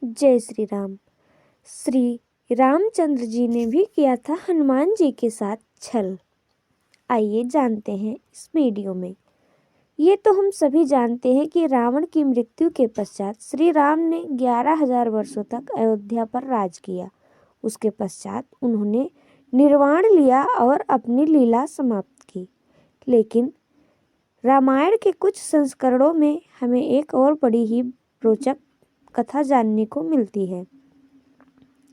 जय श्री राम। श्री रामचंद्र जी ने भी किया था हनुमान जी के साथ छल। आइए जानते हैं इस वीडियो में। ये तो हम सभी जानते हैं कि रावण की मृत्यु के पश्चात श्री राम ने 11,000 वर्षों तक अयोध्या पर राज किया। उसके पश्चात उन्होंने निर्वाण लिया और अपनी लीला समाप्त की। लेकिन रामायण के कुछ संस्करणों में हमें एक और बड़ी ही रोचक कथा जानने को मिलती है।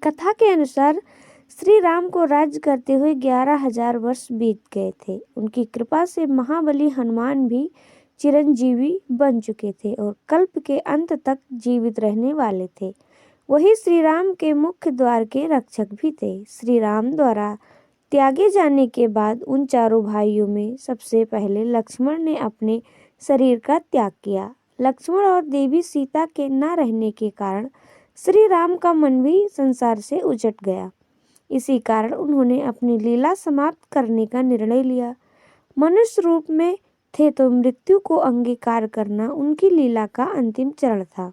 कथा के अनुसार श्री राम को राज्य करते हुए 11,000 वर्ष बीत गए थे। उनकी कृपा से महाबली हनुमान भी चिरंजीवी बन चुके थे और कल्प के अंत तक जीवित रहने वाले थे। वही श्री राम के मुख्य द्वार के रक्षक भी थे। श्री राम द्वारा त्यागे जाने के बाद उन चारों भाइयों में सबसे पहले लक्ष्मण ने अपने शरीर का त्याग किया। लक्ष्मण और देवी सीता के न रहने के कारण श्री राम का मन भी संसार से उजट गया। इसी कारण उन्होंने अपनी लीला समाप्त करने का निर्णय लिया। मनुष्य रूप में थे तो मृत्यु को अंगीकार करना उनकी लीला का अंतिम चरण था।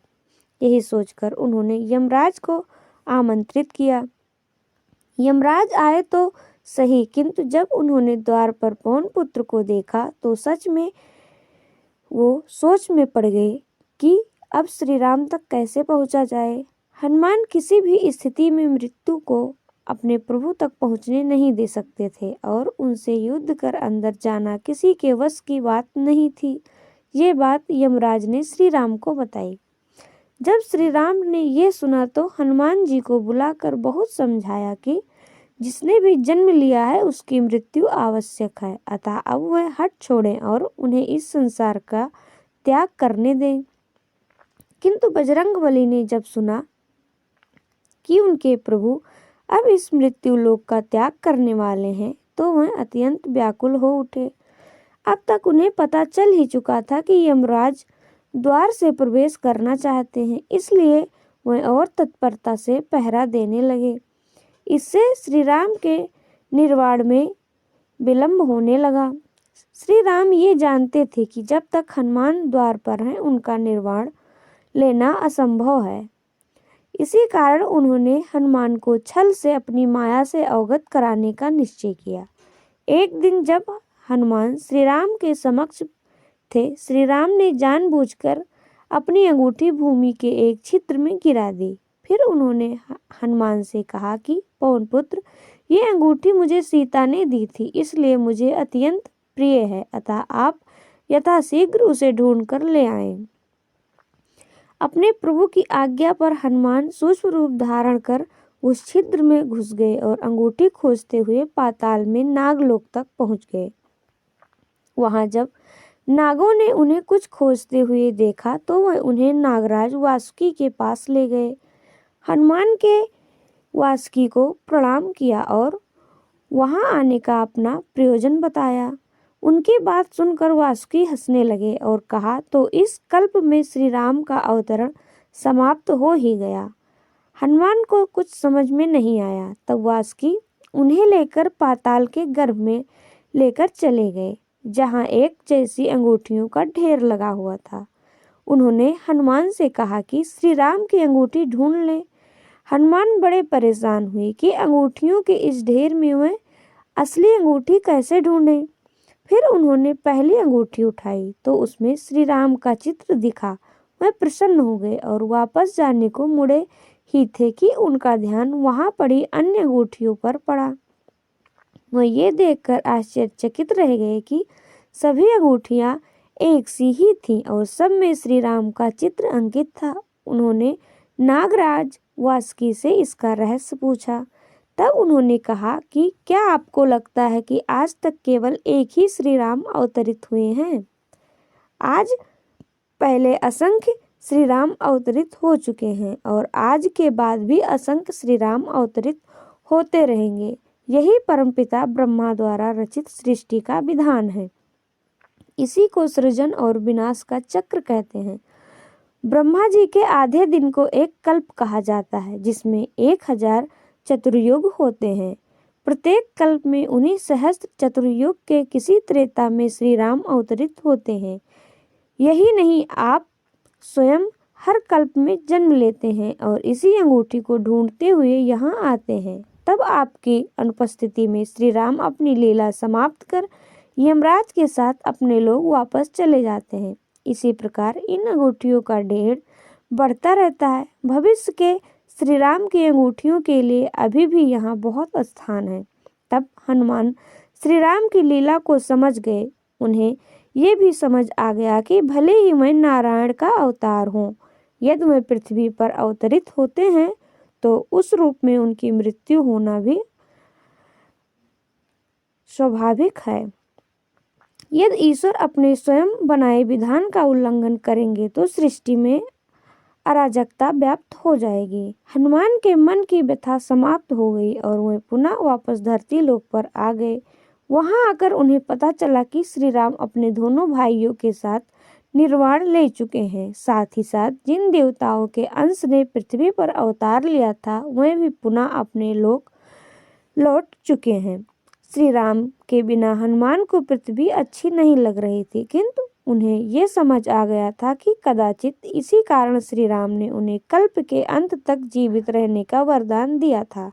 यही सोचकर उन्होंने यमराज को आमंत्रित किया। यमराज आए तो सही, किंतु जब उन्होंने द्वार पर पवन पुत्र को देखा तो सच में वो सोच में पड़ गए कि अब श्री राम तक कैसे पहुंचा जाए। हनुमान किसी भी स्थिति में मृत्यु को अपने प्रभु तक पहुंचने नहीं दे सकते थे और उनसे युद्ध कर अंदर जाना किसी के वश की बात नहीं थी। ये बात यमराज ने श्री राम को बताई। जब श्री राम ने यह सुना तो हनुमान जी को बुलाकर बहुत समझाया कि जिसने भी जन्म लिया है उसकी मृत्यु आवश्यक है, अतः अब वह हट छोड़ें और उन्हें इस संसार का त्याग करने दें। किंतु बजरंगबली ने जब सुना कि उनके प्रभु अब इस मृत्यु लोक का त्याग करने वाले हैं तो वह अत्यंत व्याकुल हो उठे। अब तक उन्हें पता चल ही चुका था कि यमराज द्वार से प्रवेश करना चाहते हैं, इसलिए वह और तत्परता से पहरा देने लगे। इससे श्री राम के निर्वाण में विलंब होने लगा। श्री राम ये जानते थे कि जब तक हनुमान द्वार पर हैं उनका निर्वाण लेना असंभव है। इसी कारण उन्होंने हनुमान को छल से अपनी माया से अवगत कराने का निश्चय किया। एक दिन जब हनुमान श्री राम के समक्ष थे, श्री राम ने जानबूझकर अपनी अंगूठी भूमि के एक छिद्र में गिरा दी। फिर उन्होंने हनुमान से कहा कि पवन पुत्र, ये अंगूठी मुझे सीता ने दी थी, इसलिए मुझे अत्यंत प्रिय है, अतः आप यथाशीघ्र उसे ढूंढ कर ले आएं। अपने प्रभु की आज्ञा पर हनुमान सूक्ष्म रूप धारण कर उस छिद्र में घुस गए और अंगूठी खोजते हुए पाताल में नागलोक तक पहुंच गए। वहां जब नागों ने उन्हें कुछ खोजते हुए देखा तो वह उन्हें नागराज वासुकी के पास ले गए। हनुमान के वासुकी को प्रणाम किया और वहां आने का अपना प्रयोजन बताया। उनकी बात सुनकर वासुकी हंसने लगे और कहा, तो इस कल्प में श्री राम का अवतरण समाप्त हो ही गया। हनुमान को कुछ समझ में नहीं आया। तब वासुकी उन्हें लेकर पाताल के गर्भ में लेकर चले गए, जहां एक जैसी अंगूठियों का ढेर लगा हुआ था। उन्होंने हनुमान से कहा कि श्री राम की अंगूठी ढूंढ लें। हनुमान बड़े परेशान हुए कि अंगूठियों के इस ढेर में वह असली अंगूठी कैसे ढूंढें। फिर उन्होंने पहली अंगूठी उठाई तो उसमें श्री राम का चित्र दिखा। वह प्रसन्न हो गए और वापस जाने को मुड़े ही थे कि उनका ध्यान वहां पड़ी अन्य अंगूठियों पर पड़ा। वह ये देखकर आश्चर्यचकित रह गए कि सभी अंगूठियां एक सी ही थीं और सब में श्री राम का चित्र अंकित था। उन्होंने नागराज वासुकी से इसका रहस्य पूछा। तब उन्होंने कहा कि क्या आपको लगता है कि आज तक केवल एक ही श्री राम अवतरित हुए हैं? आज पहले असंख्य श्री राम अवतरित हो चुके हैं और आज के बाद भी असंख्य श्री राम अवतरित होते रहेंगे। यही परमपिता ब्रह्मा द्वारा रचित सृष्टि का विधान है। इसी को सृजन और विनाश का चक्र कहते हैं। ब्रह्मा जी के आधे दिन को एक कल्प कहा जाता है, जिसमें 1000 चतुर्युग होते हैं। प्रत्येक कल्प में उन्हीं सहस्त्र चतुर्युग के किसी त्रेता में श्री राम अवतरित होते हैं। यही नहीं, आप स्वयं हर कल्प में जन्म लेते हैं और इसी अंगूठी को ढूंढते हुए यहाँ आते हैं। तब आपकी अनुपस्थिति में श्री राम अपनी लीला समाप्त कर यमराज के साथ अपने लोग वापस चले जाते हैं। इसी प्रकार इन अंगूठियों का ढेर बढ़ता रहता है। भविष्य के श्री राम की अंगूठियों के लिए अभी भी यहाँ बहुत स्थान है। तब हनुमान श्री राम की लीला को समझ गए। उन्हें ये भी समझ आ गया कि भले ही मैं नारायण का अवतार हूँ, यदि वे पृथ्वी पर अवतरित होते हैं तो उस रूप में उनकी मृत्यु होना भी स्वाभाविक है। यदि ईश्वर अपने स्वयं बनाए विधान का उल्लंघन करेंगे तो सृष्टि में अराजकता व्याप्त हो जाएगी। हनुमान के मन की व्यथा समाप्त हो गई और वे पुनः वापस धरती लोक पर आ गए। वहां आकर उन्हें पता चला कि श्री राम अपने दोनों भाइयों के साथ निर्वाण ले चुके हैं। साथ ही साथ जिन देवताओं के अंश ने पृथ्वी पर अवतार लिया था वे भी पुनः अपने लोक लौट चुके हैं। श्री राम के बिना हनुमान को पृथ्वी अच्छी नहीं लग रही थी, किंतु उन्हें ये समझ आ गया था कि कदाचित इसी कारण श्री राम ने उन्हें कल्प के अंत तक जीवित रहने का वरदान दिया था,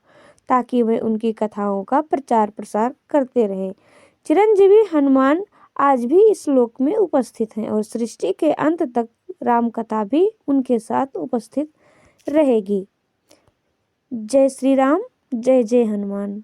ताकि वे उनकी कथाओं का प्रचार प्रसार करते रहें। चिरंजीवी हनुमान आज भी इस लोक में उपस्थित हैं और सृष्टि के अंत तक राम कथा भी उनके साथ उपस्थित रहेगी। जय श्री राम, जय जय हनुमान।